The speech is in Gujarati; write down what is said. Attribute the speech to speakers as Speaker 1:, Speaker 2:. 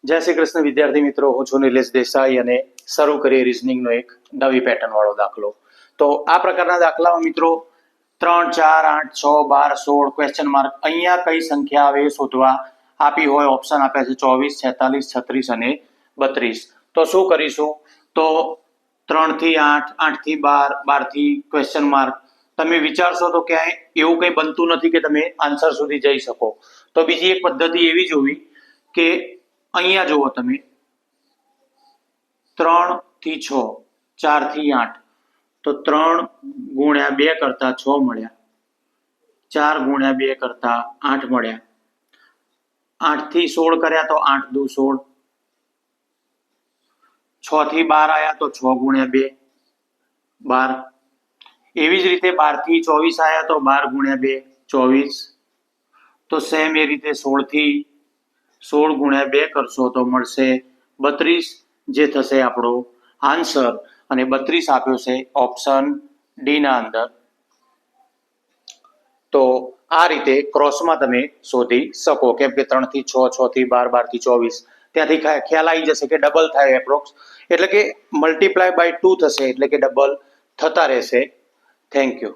Speaker 1: જય શ્રી કૃષ્ણ વિદ્યાર્થી મિત્રો, હું છું નિલેશ દેસાઈ અને શરૂ કરીએ રીઝનિંગનો એક નવી પેટર્ન વાળો દાખલો. તો આ પ્રકારના દાખલાઓ મિત્રો 3, 4, 8, 6, 12, 16 ક્વેશ્ચન માર્ક અહીંયા કઈ સંખ્યા આવે એ શોધવા આપી હોય. ઓપ્શન આપ્યા છે 24, 46, 36 અને 32. તો શું કરીશું? તો 3 થી 8, 8 થી 12, 12 થી ક્વેશ્ચન માર્ક. તમે વિચારશો તો ક્યાંય એવું કંઈ બનતું નથી કે તમે આન્સર સુધી જઈ શકો. તો બીજી એક પદ્ધતિ એવી જોવી કે અહીંયા જુઓ તમે 3 થી 6, 4 થી 8, તો 3 ગુણ્યા 2 કરતા 6 મળ્યા, 4 ગુણ્યા 2 કરતા 8 મળ્યા, 8 થી 16 કર્યા તો 8 દુ 16, 6 થી 12 આયા તો 6 ગુણ્યા 2 12. એવી જ રીતે 12 થી 24 આયા તો 12 ગુણ્યા 2 24. તો સેમ એ રીતે 16 થી 16 ગુણ્યા 2 કરશો તો મળશે 32, જે થશે આપણો આન્સર. અને 32 આપ્યો છે ઓપ્શન ડી ના અંદર. તો આ રીતે ક્રોસમાં તમે શોધી શકો, કેમ કે 3 થી 6, 6 થી 12, 12 થી 24, ત્યાંથી ખ્યાલ આવી જશે કે ડબલ થાય એપ્રોક્સ, એટલે કે મલ્ટીપ્લાય બાય 2 થશે, એટલે કે ડબલ થતા રહેશે. Thank you.